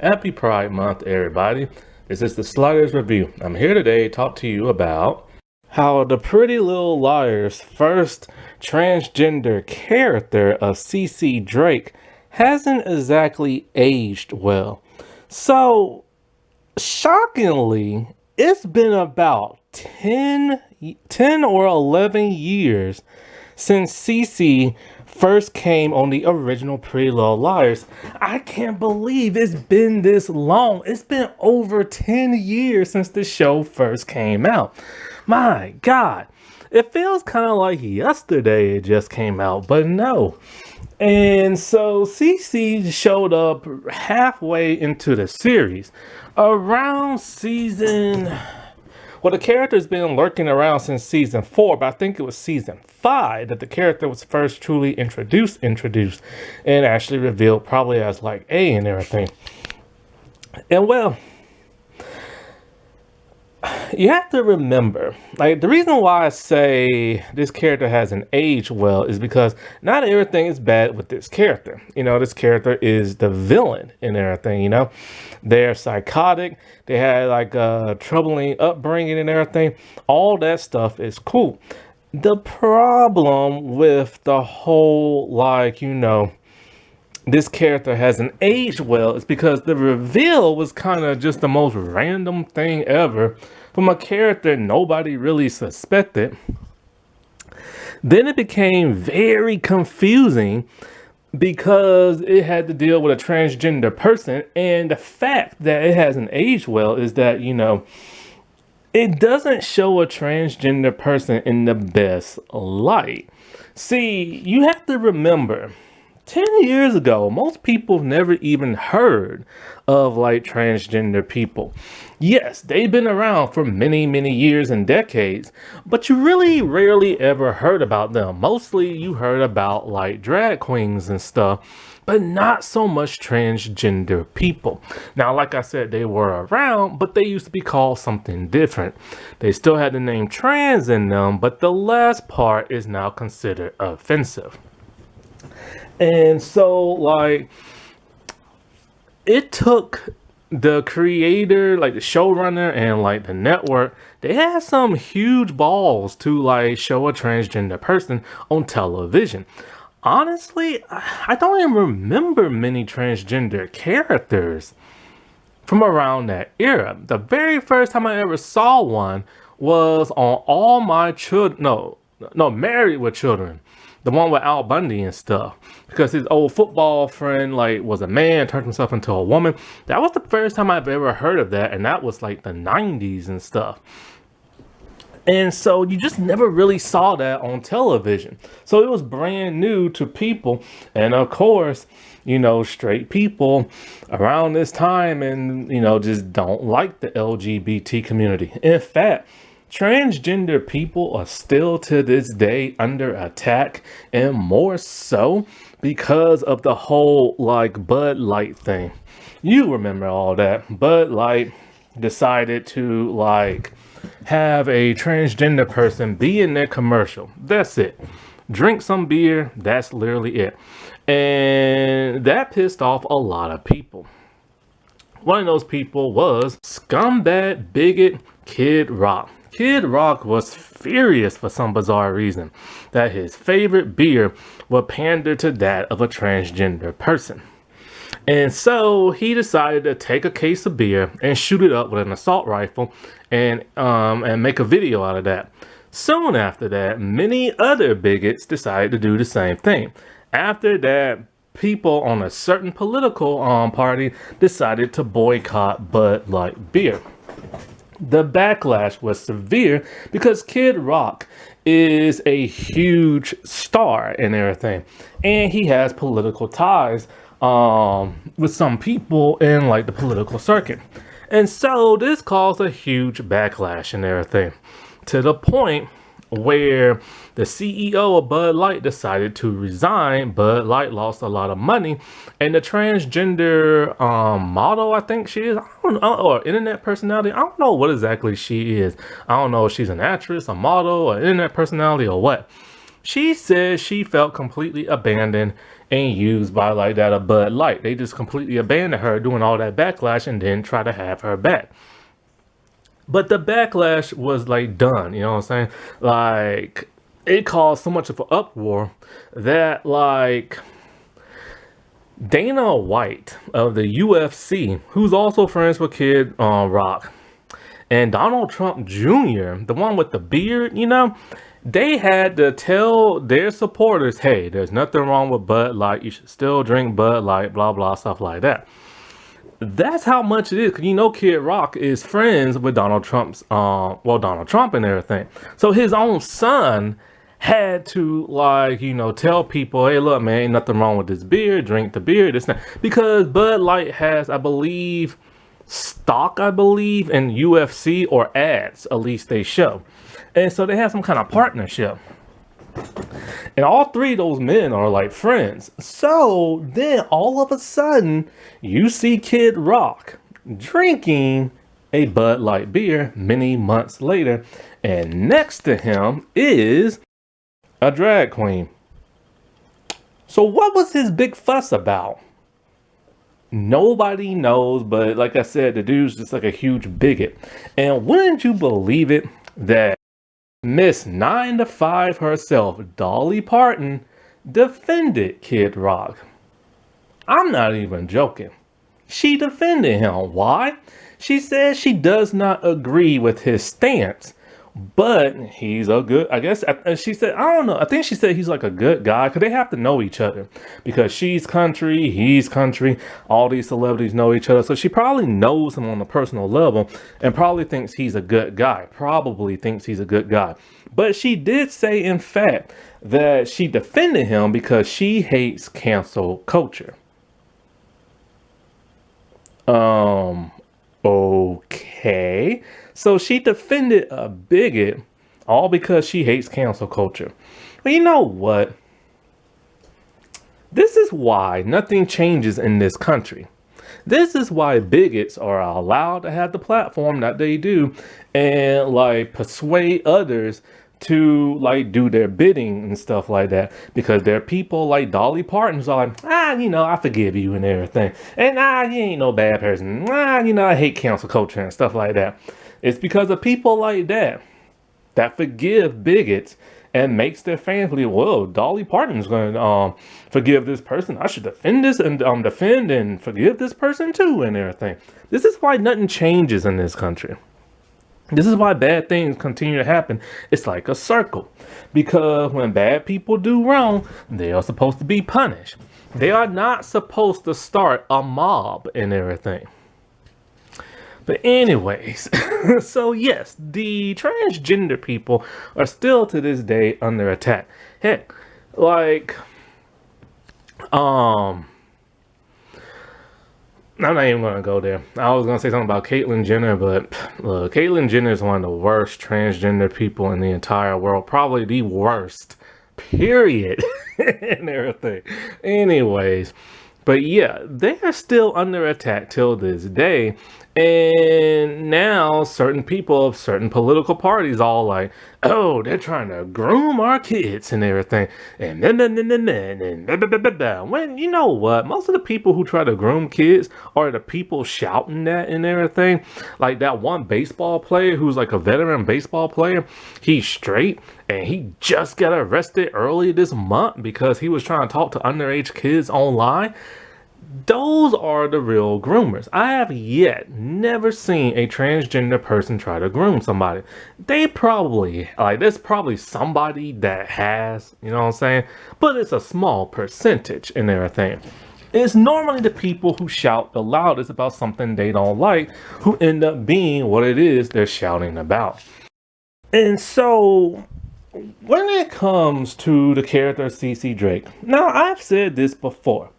Happy Pride Month, everybody. This is the Sliders Review. I'm here today to talk to you about how the Pretty Little Liars' first transgender character of cece Drake hasn't exactly aged well. So, shockingly, it's been about 10 or 11 years since cece first came on the original Pretty Little Liars. I can't believe it's been this long. It's been over 10 years since the show first came out. My God, it feels kind of like yesterday it just came out, but no. And so cece showed up halfway into the series, around season. Well, the character's been lurking around since season 4, but I think it was season 5 that the character was first truly introduced, and actually revealed probably as like A and everything. And well, you have to remember, like, the reason why I say this character hasn't aged well is because not everything is bad with this character. This character is the villain and everything. They're psychotic. They had like a troubling upbringing and everything. All that stuff is cool. The problem with the whole, this character hasn't aged well is because the reveal was kind of just the most random thing ever from a character nobody really suspected. Then it became very confusing because it had to deal with a transgender person, and the fact that it hasn't aged well is that, it doesn't show a transgender person in the best light. See, you have to remember, 10 years ago, most people never even heard of like transgender people. Yes, they've been around for many, many years and decades, but you really rarely ever heard about them. Mostly you heard about like drag queens and stuff, but not so much transgender people. Now, like I said, they were around, but they used to be called something different. They still had the name trans in them, but the last part is now considered offensive. And so, like, it took the creator, like the showrunner and like the network, they had some huge balls to like show a transgender person on television. Honestly, I don't even remember many transgender characters from around that era. The very first time I ever saw one was on All My Children, no, Married with Children, the one with Al Bundy and stuff, because his old football friend like was a man, turned himself into a woman. That was the first time I've ever heard of that, and that was like the 90s and stuff. And so you just never really saw that on television. So it was brand new to people. And of course, straight people around this time and, just don't like the LGBT community. In fact, transgender people are still to this day under attack, and more so because of the whole like Bud Light thing. You remember all that. Bud Light decided to like have a transgender person be in their commercial. That's it. Drink some beer. That's literally it. And that pissed off a lot of people. One of those people was scumbag bigot Kid Rock. Kid Rock was furious for some bizarre reason that his favorite beer would pander to that of a transgender person. And so he decided to take a case of beer and shoot it up with an assault rifle and make a video out of that. Soon after that, many other bigots decided to do the same thing. After that, people on a certain political party decided to boycott Bud Light beer. The backlash was severe because Kid Rock is a huge star and everything, and he has political ties with some people in like the political circuit. And so this caused a huge backlash and everything, to the point where the CEO of Bud Light decided to resign. Bud Light lost a lot of money, and the transgender model, I think she is, I don't know, or internet personality, I don't know what exactly she is. I don't know if she's an actress, a model, or internet personality, or what. She says she felt completely abandoned and used by like that of Bud Light. They just completely abandoned her, doing all that backlash, and then try to have her back. But the backlash was like done, you know what I'm saying? Like it caused so much of an uproar that like Dana White of the UFC, who's also friends with Kid Rock, and Donald Trump Jr., the one with the beard, they had to tell their supporters, hey, there's nothing wrong with Bud Light. You should still drink Bud Light, blah, blah, stuff like that. That's how much it is. Because Kid Rock is friends with Donald Trump's, Donald Trump and everything. So his own son had to, like, tell people, hey, look, man, ain't nothing wrong with this beer. Drink the beer. This, that. Because Bud Light has, I believe, stock, in UFC or ads, at least they show. And so they have some kind of partnership. And all three of those men are like friends. So then all of a sudden, you see Kid Rock drinking a Bud Light beer many months later. And next to him is a drag queen. So what was his big fuss about? Nobody knows, but like I said, the dude's just like a huge bigot. And wouldn't you believe it that Miss 9 to 5 herself, Dolly Parton, defended Kid Rock? I'm not even joking. She defended him. Why? She says she does not agree with his stance, but he's a good, I guess, she said, I don't know. I think she said he's like a good guy because they have to know each other because she's country, he's country. All these celebrities know each other. So she probably knows him on a personal level and probably thinks he's a good guy, But she did say, in fact, that she defended him because she hates cancel culture. Okay. So she defended a bigot all because she hates cancel culture. Well, you know what? This is why nothing changes in this country. This is why bigots are allowed to have the platform that they do and like persuade others to like do their bidding and stuff like that, because there are people like Dolly Parton's are like, I forgive you and everything, and you ain't no bad person, I hate cancel culture and stuff like that. It's because of people like that forgive bigots and makes their fans believe, well, Dolly Parton's going to forgive this person. I should defend this and defend and forgive this person too and everything. This is why nothing changes in this country. This is why bad things continue to happen. It's like a circle. Because when bad people do wrong, they are supposed to be punished. They are not supposed to start a mob and everything. But anyways, so yes, the transgender people are still to this day under attack. Heck, like, I'm not even going to go there. I was going to say something about Caitlyn Jenner, but look, Caitlyn Jenner is one of the worst transgender people in the entire world. Probably the worst, period, and everything. Anyways, but yeah, they are still under attack till this day. And now certain people of certain political parties all like, oh, they're trying to groom our kids and everything. And when you know what? Most of the people who try to groom kids are the people shouting that and everything. Like that one baseball player who's like a veteran baseball player. He's straight and he just got arrested early this month because he was trying to talk to underage kids online. Those are the real groomers. I have yet never seen a transgender person try to groom somebody. They probably, there's probably somebody that has, you know what I'm saying? But it's a small percentage and everything. It's normally the people who shout the loudest about something they don't like who end up being what it is they're shouting about. And so when it comes to the character cece Drake, now I've said this before.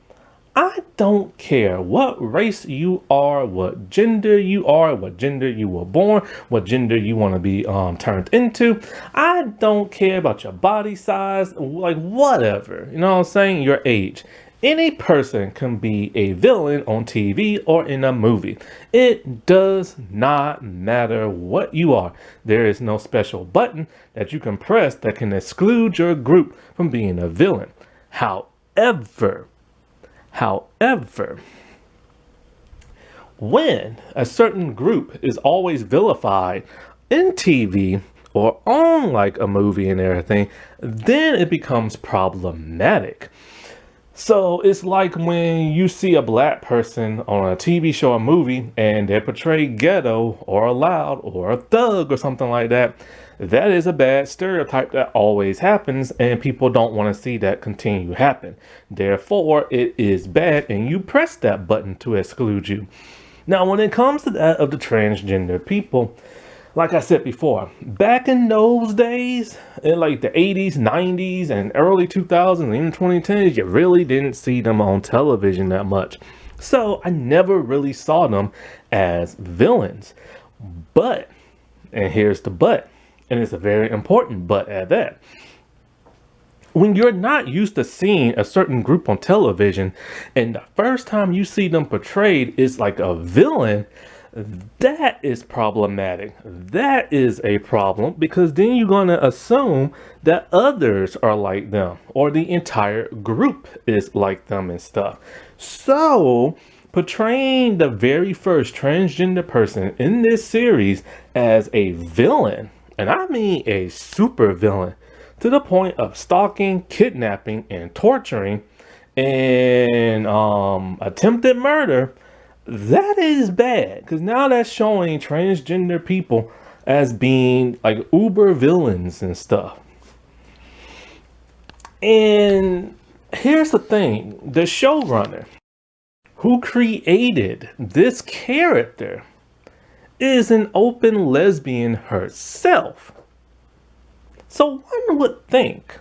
I don't care what race you are, what gender you are, what gender you were born, what gender you want to be turned into. I don't care about your body size, like whatever, you know what I'm saying, your age. Any person can be a villain on TV or in a movie. It does not matter what you are. There is no special button that you can press that can exclude your group from being a villain. However, when a certain group is always vilified in TV or on like a movie and everything, then it becomes problematic. So it's like when you see a black person on a TV show or movie and they're portrayed ghetto or loud or a thug or something like that. That is a bad stereotype that always happens, and people don't want to see that continue to happen. Therefore, it is bad, and you press that button to exclude you. Now, when it comes to that of the transgender people, like I said before, back in those days, in like the 80s, 90s, and early 2000s, and even 2010s, you really didn't see them on television that much. So I never really saw them as villains. But, and here's the but, and it's a very important but at that. When you're not used to seeing a certain group on television, and the first time you see them portrayed is like a villain, that is problematic. That is a problem, because then you're going to assume that others are like them or the entire group is like them and stuff. So portraying the very first transgender person in this series as a villain, and I mean a super villain, to the point of stalking, kidnapping, and torturing, and attempted murder, that is bad, because now that's showing transgender people as being like uber villains and stuff. And here's the thing, the showrunner who created this character is an open lesbian herself. So one would think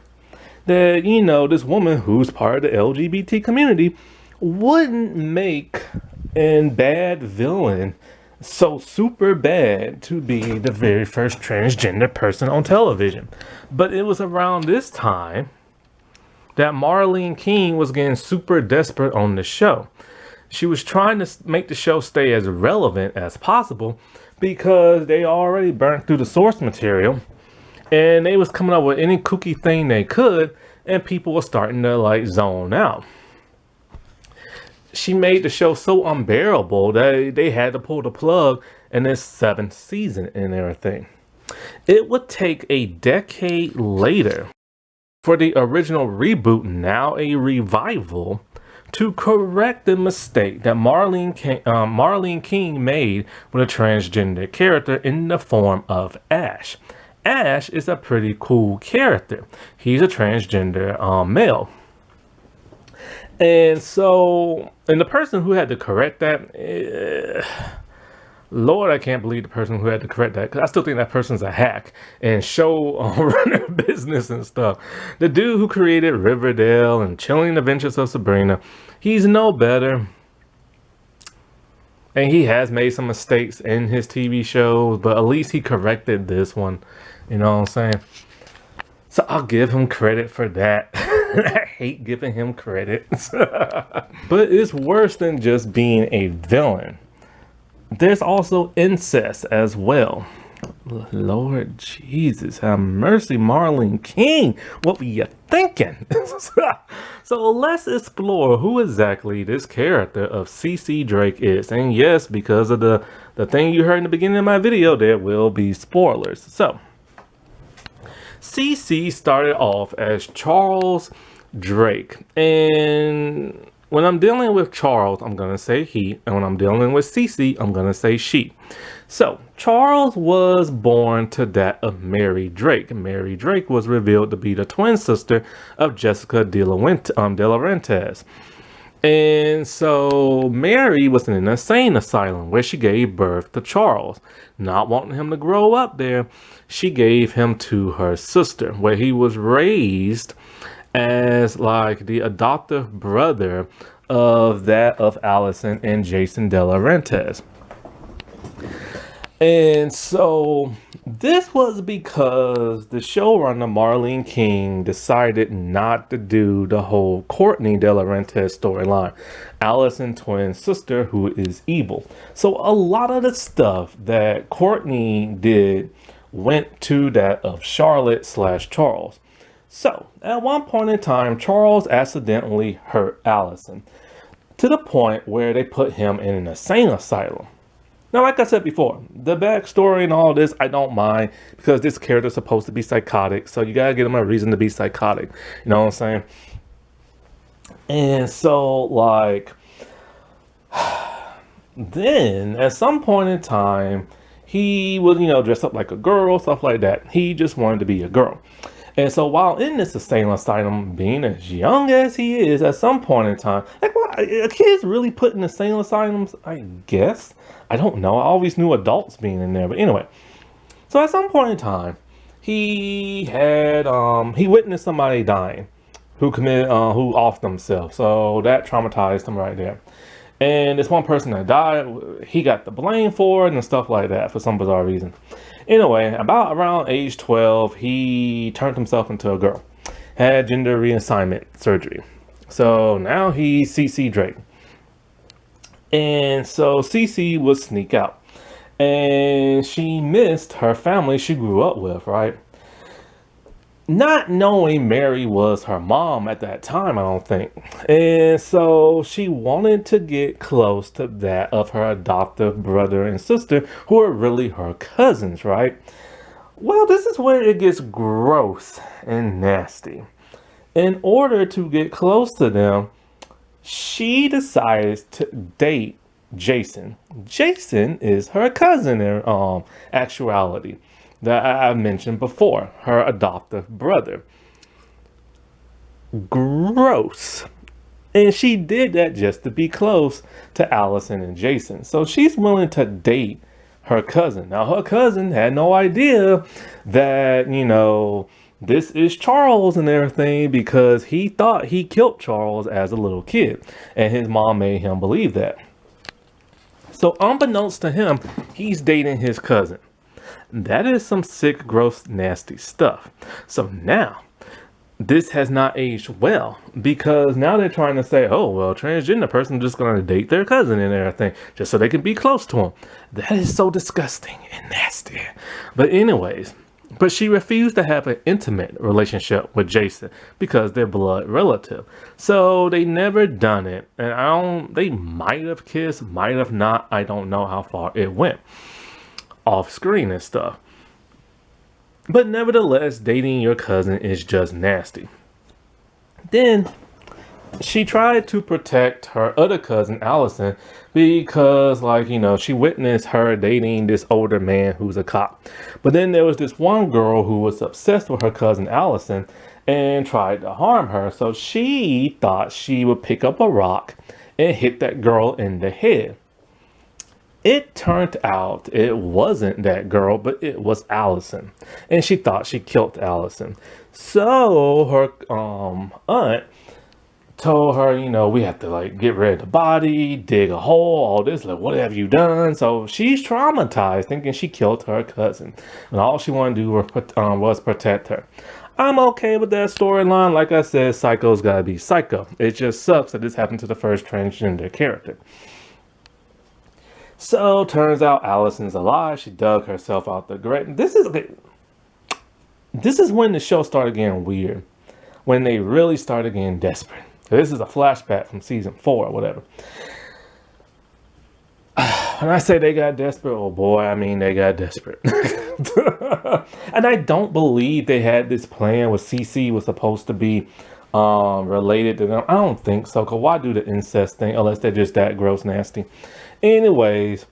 that, you know, this woman who's part of the LGBT community wouldn't make a bad villain so super bad to be the very first transgender person on television. But it was around this time that Marlene King was getting super desperate on the show. She was trying to make the show stay as relevant as possible because they already burnt through the source material. And they was coming up with any kooky thing they could, and people were starting to like zone out. She made the show so unbearable that they had to pull the plug in this 7th season and everything. It would take a decade later for the original reboot, now a revival, to correct the mistake that Marlene King made with a transgender character in the form of Ash. Ash is a pretty cool character. He's a transgender male. And so, and the person who had to correct that, Lord, I can't believe the person who had to correct that, because I still think that person's a hack and show runner business and stuff. The dude who created Riverdale and Chilling Adventures of Sabrina, he's no better. And he has made some mistakes in his TV shows, but at least he corrected this one. You know what I'm saying? So I'll give him credit for that. I hate giving him credit. But it's worse than just being a villain. There's also incest as well. Lord Jesus, have mercy, Marlene King. What were you thinking? So let's explore who exactly this character of cece Drake is. And yes, because of the thing you heard in the beginning of my video, there will be spoilers. So cece started off as Charles Drake, and when I'm dealing with Charles, I'm gonna say he, and when I'm dealing with cece, I'm gonna say she. So Charles was born to that of Mary Drake. Mary Drake was revealed to be the twin sister of Jessica de la Rentes. And so Mary was in an insane asylum where she gave birth to Charles. Not wanting him to grow up there, she gave him to her sister, where he was raised as like the adoptive brother of that of Allison and Jason de la Rentes. And so this was because the showrunner Marlene King decided not to do the whole Courtney De Laurentiis storyline, Allison twin sister who is evil. So a lot of the stuff that Courtney did went to that of Charlotte slash Charles. So at one point in time, Charles accidentally hurt Allison to the point where they put him in an insane asylum. Now, like I said before, the backstory and all this, I don't mind because this character's supposed to be psychotic. So you gotta give him a reason to be psychotic. You know what I'm saying? And so, like, then at some point in time, he was, dressed up like a girl, stuff like that. He just wanted to be a girl. And so while in this insane asylum, being as young as he is, at some point in time, like, what, are kids really put in insane asylums? I guess. I don't know. I always knew adults being in there. But anyway, so at some point in time, he witnessed somebody dying who offed themselves. So that traumatized him right there. And this one person that died, he got the blame for it and stuff like that for some bizarre reason. Anyway, about around age 12, he turned himself into a girl, had gender reassignment surgery. So now he's cece Drake. And so cece would sneak out. And she missed her family she grew up with, right? Not knowing Mary was her mom at that time, I don't think. And so she wanted to get close to that of her adoptive brother and sister, who are really her cousins, right? Well, this is where it gets gross and nasty. In order to get close to them, she decides to date Jason. Jason is her cousin in actuality that I mentioned before, her adoptive brother. Gross. And she did that just to be close to Allison and Jason. So she's willing to date her cousin. Now, her cousin had no idea that, this is Charles and everything because he thought he killed Charles as a little kid. And his mom made him believe that. So unbeknownst to him, he's dating his cousin. That is some sick, gross, nasty stuff. So now, this has not aged well because now they're trying to say, oh, well, transgender person just going to date their cousin and everything just so they can be close to him. That is so disgusting and nasty. But anyways, but she refused to have an intimate relationship with Jason because they're blood relative. So they never done it. And they might have kissed, might have not. I don't know how far it went off screen and stuff. But nevertheless, dating your cousin is just nasty. Then she tried to protect her other cousin, Allison, because, she witnessed her dating this older man who's a cop. But then there was this one girl who was obsessed with her cousin, Allison, and tried to harm her. So she thought she would pick up a rock and hit that girl in the head. It turned out it wasn't that girl, but it was Allison. And she thought she killed Allison. So her aunt told her, we have to get rid of the body, dig a hole, all this, what have you done? So she's traumatized, thinking she killed her cousin. And all she wanted to do was protect her. I'm okay with that storyline. Like I said, psycho's gotta be psycho. It just sucks that this happened to the first transgender character. So turns out Allison's alive. She dug herself out the grave. This is when the show started getting weird. When they really started getting desperate. This is a flashback from season 4 or whatever. When I say they got desperate, oh boy, I mean they got desperate. And I don't believe they had this plan where cece was supposed to be related to them. I don't think so. Cause why do the incest thing unless they're just that gross nasty? Anyways,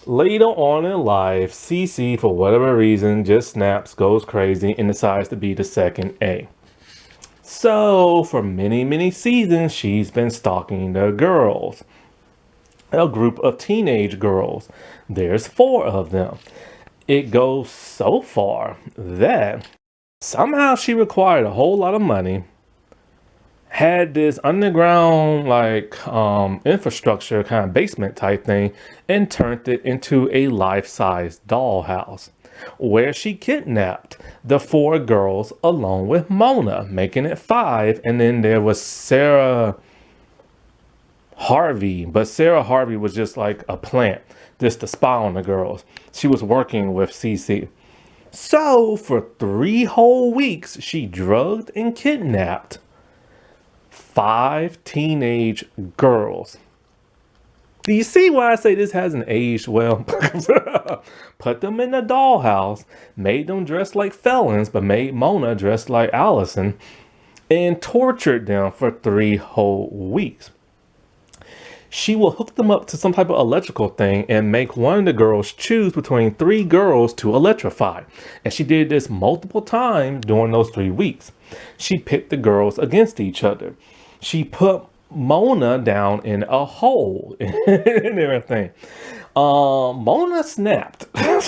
later on in life, cece, for whatever reason, just snaps, goes crazy, and decides to be the second A. So, for many, many seasons, she's been stalking the girls. A group of teenage girls. There's 4 of them. It goes so far that somehow she required a whole lot of money, had this underground like infrastructure kind of basement type thing and turned it into a life-size dollhouse where she kidnapped the four girls along with Mona, making it five. And then there was Sarah Harvey, but Sarah Harvey was just like a plant, just to spy on the girls. She was working with cece. So for 3 whole weeks, she drugged and kidnapped five teenage girls. Do you see why I say this hasn't aged well? Put them in a dollhouse, made them dress like felons, but made Mona dress like Allison, and tortured them for 3 whole weeks. She will hook them up to some type of electrical thing and make one of the girls choose between three girls to electrify. And she did this multiple times during those 3 weeks. She picked the girls against each other. She put Mona down in a hole and everything. Mona snapped and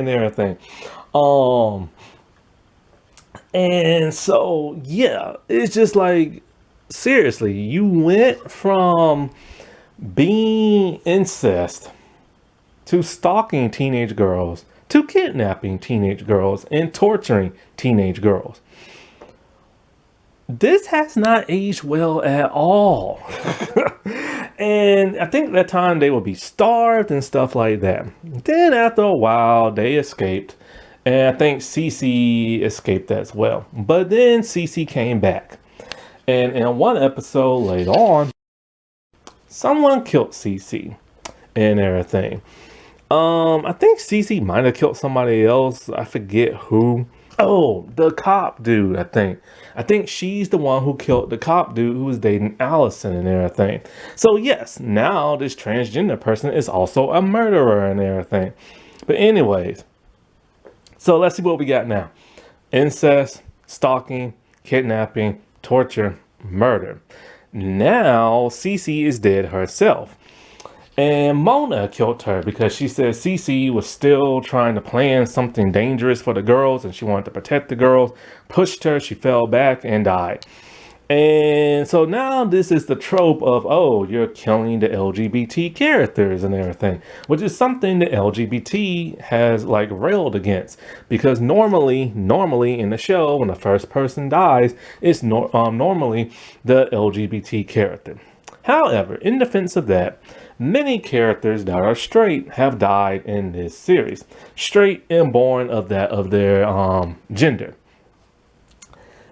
everything. And so, yeah, it's just like, seriously, you went from being incest to stalking teenage girls to kidnapping teenage girls and torturing teenage girls. This has not aged well at all. And I think at that time they would be starved and stuff like that. Then after a while, they escaped. And I think cece escaped as well. But then cece came back. And in one episode later on, someone killed cece and everything. I think cece might have killed somebody else. I forget who. Oh, the cop dude, I think. I think she's the one who killed the cop dude who was dating Allison and everything. So yes, now this transgender person is also a murderer and everything. But anyways, so let's see what we got now. Incest, stalking, kidnapping, torture, murder. Now cece is dead herself. And Mona killed her because she said cece was still trying to plan something dangerous for the girls and she wanted to protect the girls, pushed her, she fell back and died. And so now this is the trope of, oh, you're killing the LGBT characters and everything, which is something the LGBT has like railed against, because normally in the show, when the first person dies, it's normally the LGBT character. However, in defense of that, many characters that are straight have died in this series, straight and born of their gender.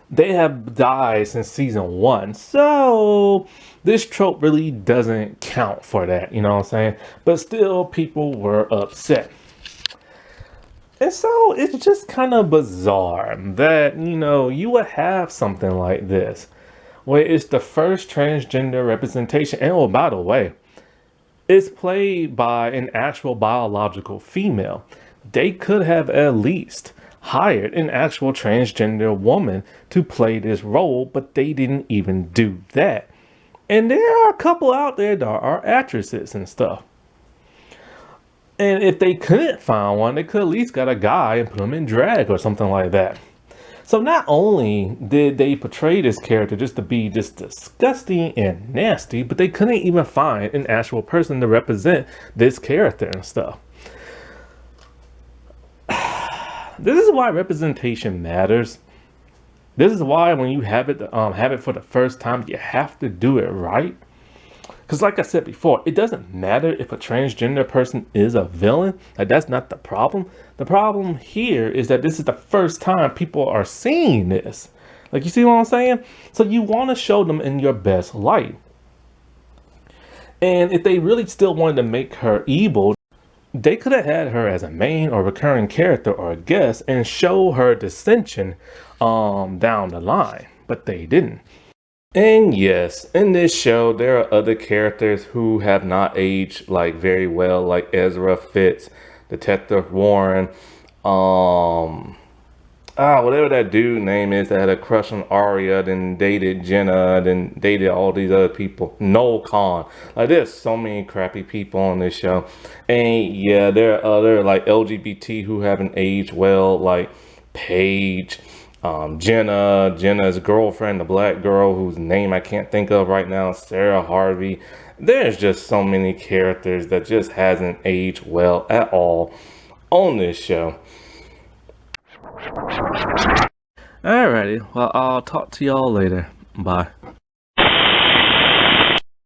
They have died since season 1, so this trope really doesn't count for that, you know what I'm saying? But still, people were upset. And so it's just kind of bizarre that, you would have something like this, where it's the first transgender representation. And oh, by the way, it's played by an actual biological female. They could have at least hired an actual transgender woman to play this role, but they didn't even do that. And there are a couple out there that are actresses and stuff. And if they couldn't find one, they could at least got a guy and put him in drag or something like that. So not only did they portray this character just to be just disgusting and nasty, but they couldn't even find an actual person to represent this character and stuff. This is why representation matters. This is why when you have it for the first time, you have to do it right. Because like I said before, it doesn't matter if a transgender person is a villain. Like, that's not the problem. The problem here is that this is the first time people are seeing this. Like, you see what I'm saying? So you want to show them in your best light. And if they really still wanted to make her evil, they could have had her as a main or recurring character or a guest and show her dissension down the line, but they didn't. And yes, in this show, there are other characters who have not aged like very well, like Ezra Fitz, Detective Warren, whatever that dude name is that had a crush on Arya, then dated Jenna, then dated all these other people. Noel Khan. Like, there's so many crappy people on this show. And yeah, there are other like LGBT who haven't aged well, like Paige Jenna's girlfriend, the black girl whose name I can't think of right now, Sarah Harvey. There's just so many characters that just hasn't aged well at all on this show. Alrighty, well, I'll talk to y'all later. Bye.